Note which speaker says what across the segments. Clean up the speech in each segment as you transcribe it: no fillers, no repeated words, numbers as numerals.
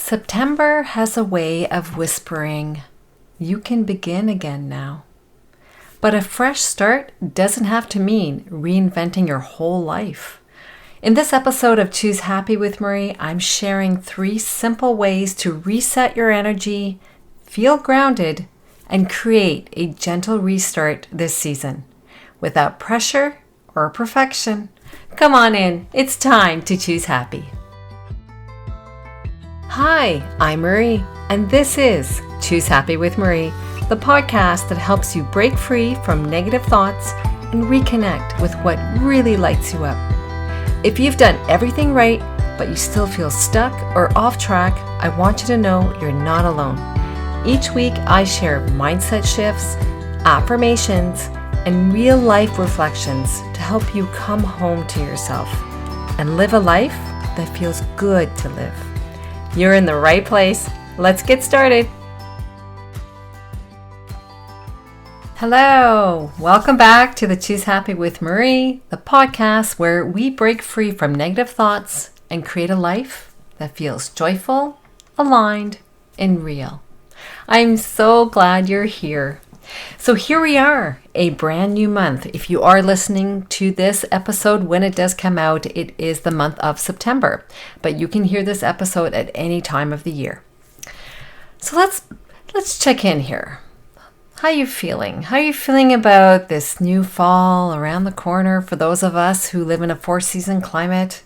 Speaker 1: September has a way of whispering, you can begin again now. But a fresh start doesn't have to mean reinventing your whole life. In this episode of Choose Happy with Marie, I'm sharing 3 simple ways to reset your energy, feel grounded, and create a gentle restart this season without pressure or perfection. Come on in, it's time to choose happy. Hi, I'm Marie, and this is Choose Happy with Marie, the podcast that helps you break free from negative thoughts and reconnect with what really lights you up. If you've done everything right, but you still feel stuck or off track, I want you to know you're not alone. Each week, I share mindset shifts, affirmations, and real life reflections to help you come home to yourself and live a life that feels good to live. You're in the right place. Let's get started. Hello, welcome back to the Choose Happy with Marie, the podcast where we break free from negative thoughts and create a life that feels joyful, aligned, and real. I'm so glad you're here. So here we are, a brand new month. If you are listening to this episode when it does come out, it is the month of September, but you can hear this episode at any time of the year. So let's check in here. How are you feeling? How are you feeling about this new fall around the corner for those of us who live in a 4-season climate?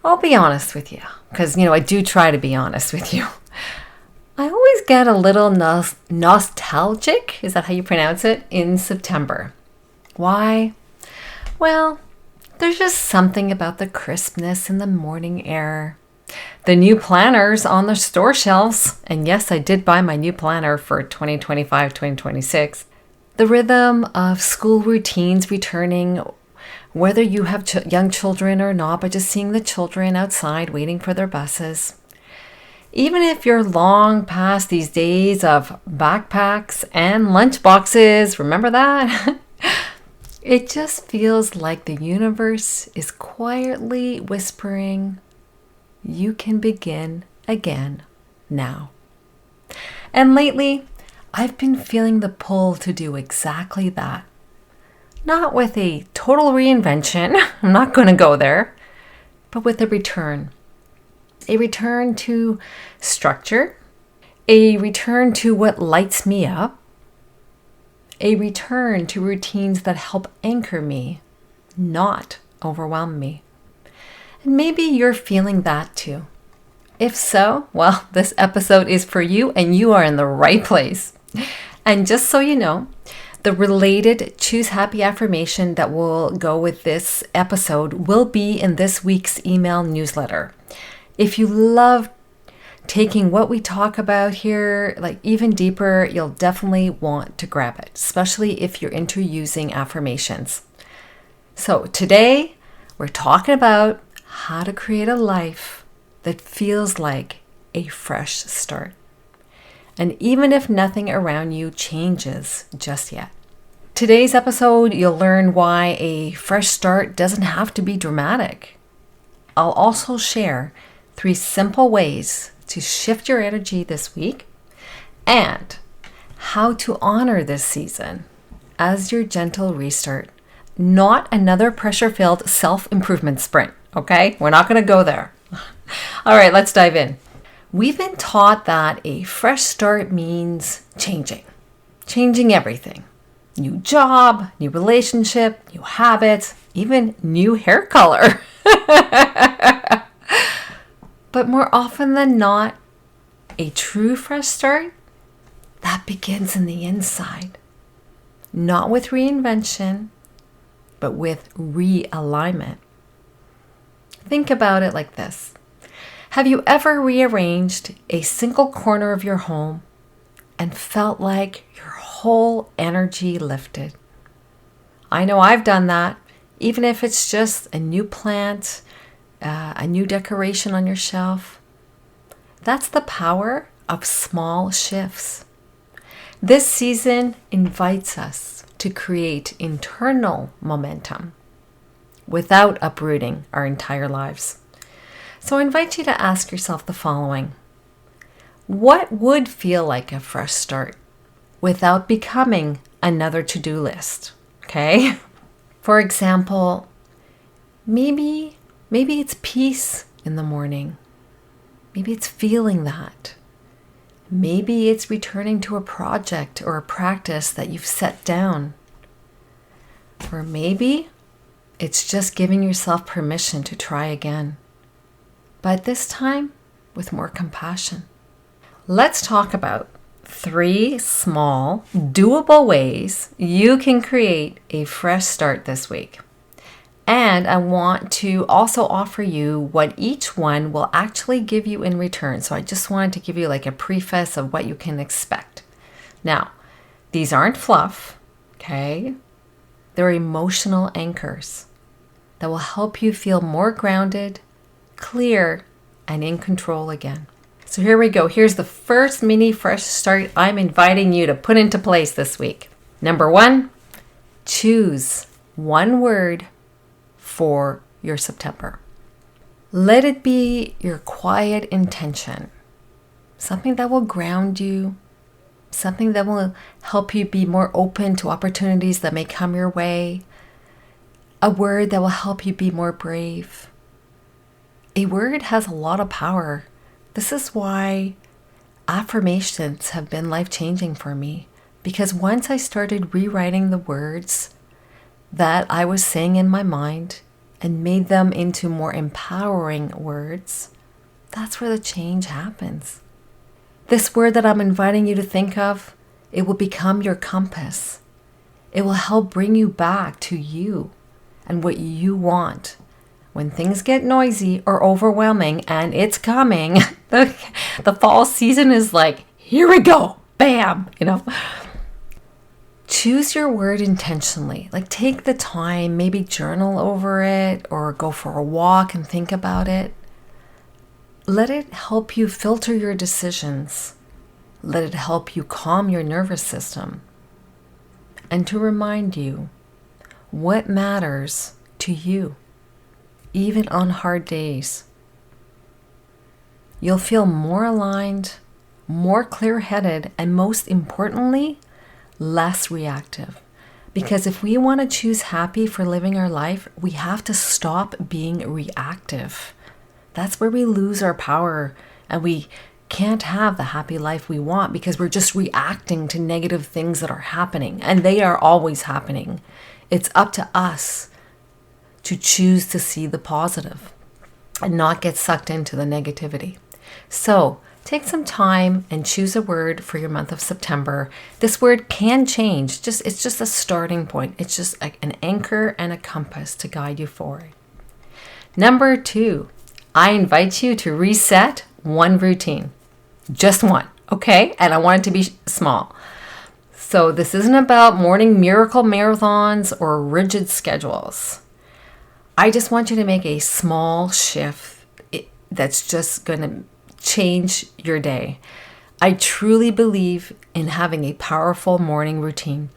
Speaker 1: I'll be honest with you, because I do try to be honest with you. I always get a little nostalgic, is that how you pronounce it, in September. Why? Well, there's just something about the crispness in the morning air. The new planners on the store shelves, and yes, I did buy my new planner for 2025-2026. The rhythm of school routines returning, whether you have young children or not, but just seeing the children outside waiting for their buses. Even if you're long past these days of backpacks and lunch boxes, remember that? It just feels like the universe is quietly whispering, you can begin again now. And lately, I've been feeling the pull to do exactly that. Not with a total reinvention, I'm not going to go there, but with a return. A return to structure, a return to what lights me up, a return to routines that help anchor me, not overwhelm me. And maybe you're feeling that too. If so, well, this episode is for you and you are in the right place. And just so you know, the related Choose Happy affirmation that will go with this episode will be in this week's email newsletter. If you love taking what we talk about here, like even deeper, you'll definitely want to grab it, especially if you're into using affirmations. So today, we're talking about how to create a life that feels like a fresh start. And even if nothing around you changes just yet. Today's episode, you'll learn why a fresh start doesn't have to be dramatic. I'll also share 3 simple ways to shift your energy this week and how to honor this season as your gentle restart, not another pressure-filled self-improvement sprint, okay? We're not going to go there. All right, let's dive in. We've been taught that a fresh start means changing everything. New job, new relationship, new habits, even new hair color. But more often than not, a true fresh start, that begins in the inside. Not with reinvention, but with realignment. Think about it like this. Have you ever rearranged a single corner of your home and felt like your whole energy lifted? I know I've done that, even if it's just a new plant, a new decoration on your shelf. That's the power of small shifts. This season invites us to create internal momentum without uprooting our entire lives. So I invite you to ask yourself the following. What would feel like a fresh start without becoming another to-do list? Okay? For example, maybe it's peace in the morning. Maybe it's feeling that. Maybe it's returning to a project or a practice that you've set down. Or maybe it's just giving yourself permission to try again. But this time with more compassion. Let's talk about 3 small, doable ways you can create a fresh start this week. And I want to also offer you what each one will actually give you in return. So I just wanted to give you like a preface of what you can expect. Now, these aren't fluff, okay? They're emotional anchors that will help you feel more grounded, clear, and in control again. So here we go. Here's the first mini fresh start I'm inviting you to put into place this week. Number 1, choose one word for your September. Let it be your quiet intention, something that will ground you, something that will help you be more open to opportunities that may come your way, a word that will help you be more brave. A word has a lot of power. This is why affirmations have been life-changing for me, because once I started rewriting the words that I was saying in my mind and made them into more empowering words, that's where the change happens. This word that I'm inviting you to think of, it will become your compass. It will help bring you back to you and what you want. When things get noisy or overwhelming, and it's coming, the fall season is like, here we go, bam, Choose your word intentionally. Like take the time, maybe journal over it or go for a walk and think about it. Let it help you filter your decisions. Let it help you calm your nervous system. And to remind you what matters to you, even on hard days. You'll feel more aligned, more clear-headed, and most importantly, less reactive. Because if we want to choose happy for living our life, we have to stop being reactive. That's where we lose our power and we can't have the happy life we want because we're just reacting to negative things that are happening, and they are always happening. It's up to us to choose to see the positive and not get sucked into the negativity. So take some time and choose a word for your month of September. This word can change. It's just a starting point. It's just an anchor and a compass to guide you forward. Number 2, I invite you to reset one routine. Just one, okay? And I want it to be small. So this isn't about morning miracle marathons or rigid schedules. I just want you to make a small shift that's just going to change your day. I truly believe in having a powerful morning routine.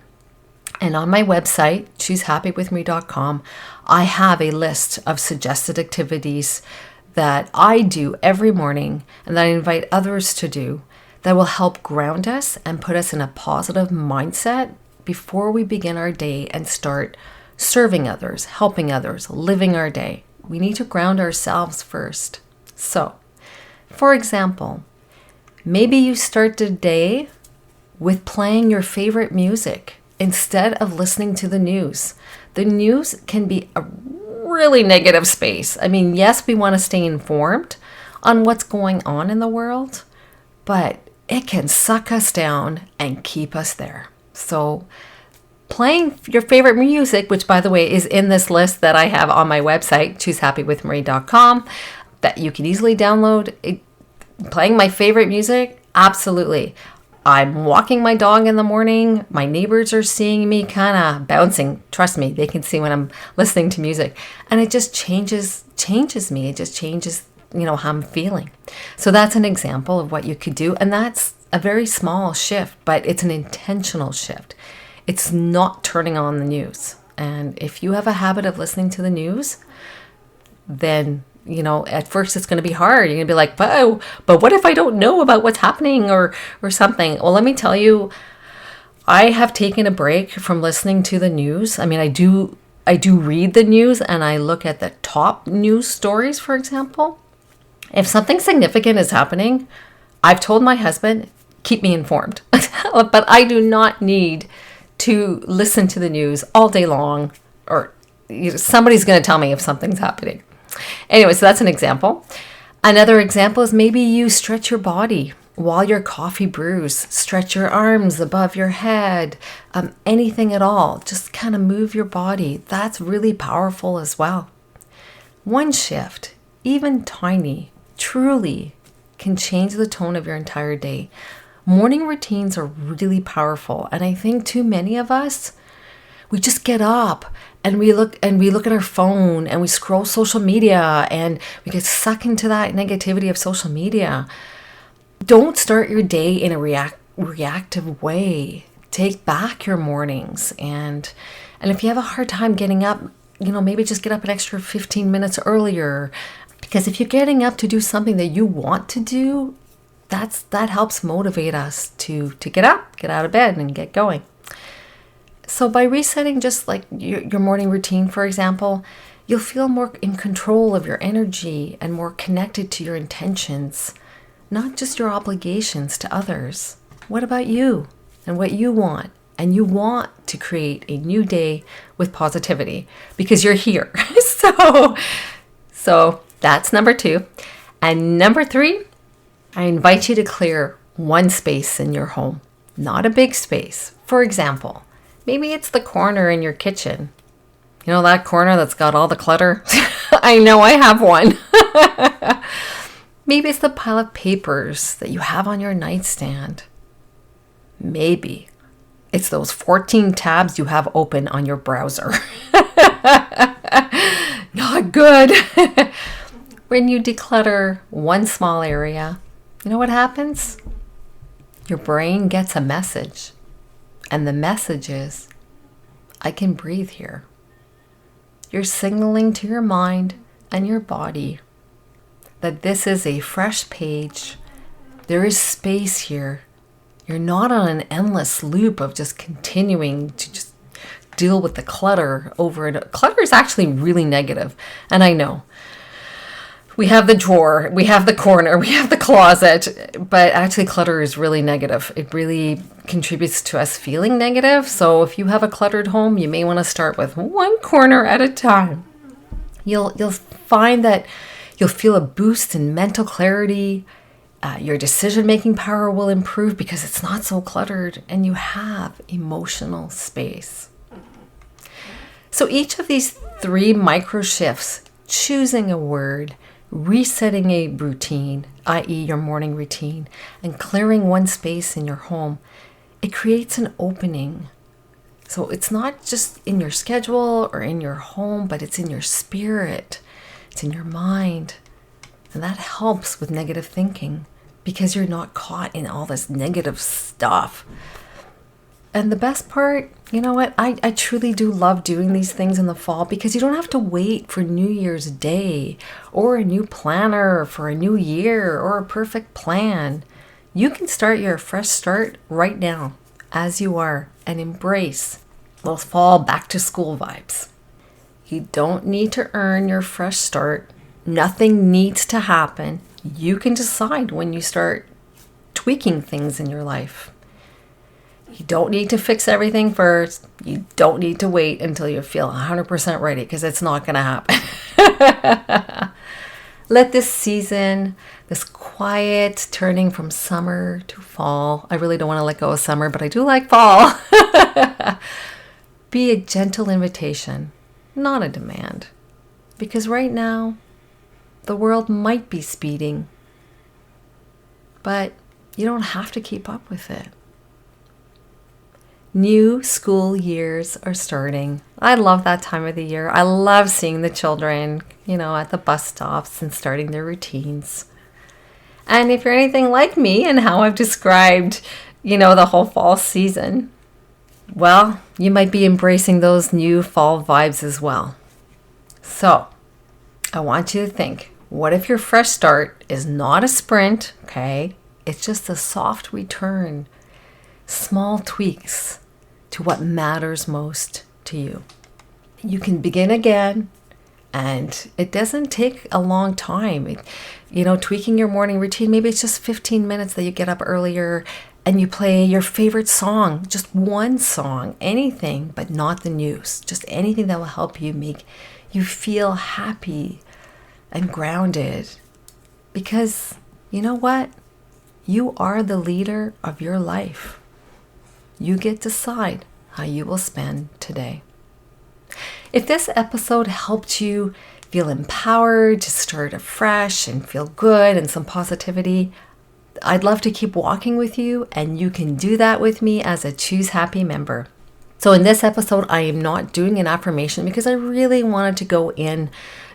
Speaker 1: And on my website, choosehappywithme.com, I have a list of suggested activities that I do every morning and that I invite others to do that will help ground us and put us in a positive mindset before we begin our day and start serving others, helping others, living our day. We need to ground ourselves first. So, for example, maybe you start the day with playing your favorite music instead of listening to the news. The news can be a really negative space. I mean, yes, we want to stay informed on what's going on in the world, but it can suck us down and keep us there. So playing your favorite music, which by the way is in this list that I have on my website, choosehappywithmarie.com, that you can easily download. Playing my favorite music, absolutely. I'm walking my dog in the morning. My neighbors are seeing me kind of bouncing. Trust me, they can see when I'm listening to music. And it just changes me. It just changes, how I'm feeling. So that's an example of what you could do. And that's a very small shift, but it's an intentional shift. It's not turning on the news. And if you have a habit of listening to the news, then at first it's going to be hard. You're going to be like, but what if I don't know about what's happening or something? Well, let me tell you, I have taken a break from listening to the news. I mean, I do read the news and I look at the top news stories, for example. If something significant is happening, I've told my husband, keep me informed. But I do not need to listen to the news all day long, or somebody's going to tell me if something's happening. Anyway, so that's an example. Another example is maybe you stretch your body while your coffee brews. Stretch your arms above your head, anything at all. Just kind of move your body. That's really powerful as well. One shift, even tiny, truly can change the tone of your entire day. Morning routines are really powerful. And I think too many of us, we just get up and we look at our phone and we scroll social media and we get sucked into that negativity of social media. Don't start your day in a reactive way. Take back your mornings. And if you have a hard time getting up, maybe just get up an extra 15 minutes earlier. Because if you're getting up to do something that you want to do, that helps motivate us to get up, get out of bed and get going. So by resetting just like your morning routine, for example, you'll feel more in control of your energy and more connected to your intentions, not just your obligations to others. What about you and what you want? And you want to create a new day with positivity because you're here. So that's number 2. And number 3, I invite you to clear one space in your home, not a big space. For example, maybe it's the corner in your kitchen. That corner that's got all the clutter? I know I have one. Maybe it's the pile of papers that you have on your nightstand. Maybe it's those 14 tabs you have open on your browser. Not good. When you declutter one small area, you know what happens? Your brain gets a message. And the message is, I can breathe here. You're signaling to your mind and your body that this is a fresh page. There is space here. You're not on an endless loop of just continuing to just deal with the clutter over and over. Clutter is actually really negative. And I know. We have the drawer, we have the corner, we have the closet, but actually clutter is really negative. It really contributes to us feeling negative. So if you have a cluttered home, you may want to start with one corner at a time. You'll find that you'll feel a boost in mental clarity. Your decision-making power will improve because it's not so cluttered and you have emotional space. So each of these 3 micro shifts, choosing a word, resetting a routine, i.e. your morning routine, and clearing one space in your home, it creates an opening. So it's not just in your schedule or in your home, but it's in your spirit, it's in your mind. And that helps with negative thinking because you're not caught in all this negative stuff. And the best part, you know what? I truly do love doing these things in the fall because you don't have to wait for New Year's Day or a new planner for a new year or a perfect plan. You can start your fresh start right now as you are and embrace those fall back to school vibes. You don't need to earn your fresh start. Nothing needs to happen. You can decide when you start tweaking things in your life. You don't need to fix everything first. You don't need to wait until you feel 100% ready because it's not going to happen. Let this season, this quiet turning from summer to fall, I really don't want to let go of summer, but I do like fall, be a gentle invitation, not a demand. Because right now, the world might be speeding, but you don't have to keep up with it. New school years are starting. I love that time of the year. I love seeing the children, at the bus stops and starting their routines. And if you're anything like me and how I've described, the whole fall season, well, you might be embracing those new fall vibes as well. So I want you to think, What if your fresh start is not a sprint, okay? It's just a soft return, small tweaks to what matters most to you. You can begin again, and it doesn't take a long time. Tweaking your morning routine, maybe it's just 15 minutes that you get up earlier and you play your favorite song, just one song, anything, but not the news, just anything that will help you make you feel happy and grounded. Because you know what? You are the leader of your life. You get to decide how you will spend today. If this episode helped you feel empowered to start afresh and feel good and some positivity, I'd love to keep walking with you, and you can do that with me as a Choose Happy member. So in this episode, I am not doing an affirmation because I really wanted to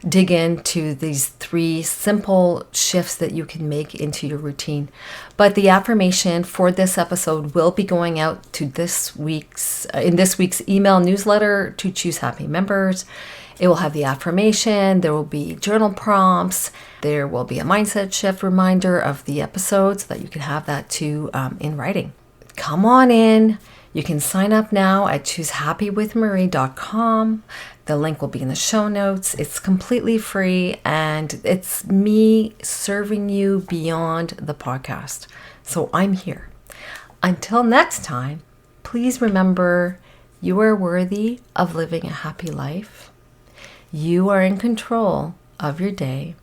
Speaker 1: dig into these 3 simple shifts that you can make into your routine. But the affirmation for this episode will be going out to this week's email newsletter to Choose Happy members. It will have the affirmation, there will be journal prompts, there will be a mindset shift reminder of the episode so that you can have that too in writing. Come on in. You can sign up now at choosehappywithmarie.com. The link will be in the show notes. It's completely free, and it's me serving you beyond the podcast. So I'm here. Until next time, please remember you are worthy of living a happy life. You are in control of your day,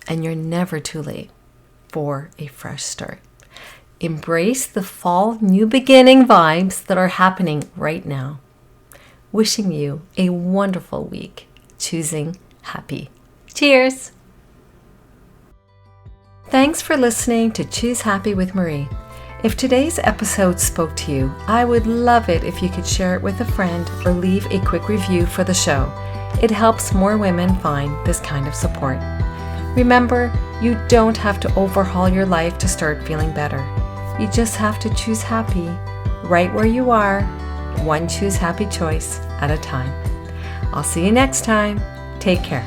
Speaker 1: and you're never too late for a fresh start. Embrace the fall new beginning vibes that are happening right now. Wishing you a wonderful week. Choosing happy. Cheers! Thanks for listening to Choose Happy with Marie. If today's episode spoke to you, I would love it if you could share it with a friend or leave a quick review for the show. It helps more women find this kind of support. Remember, you don't have to overhaul your life to start feeling better. You just have to choose happy right where you are, one choose happy choice at a time. I'll see you next time. Take care.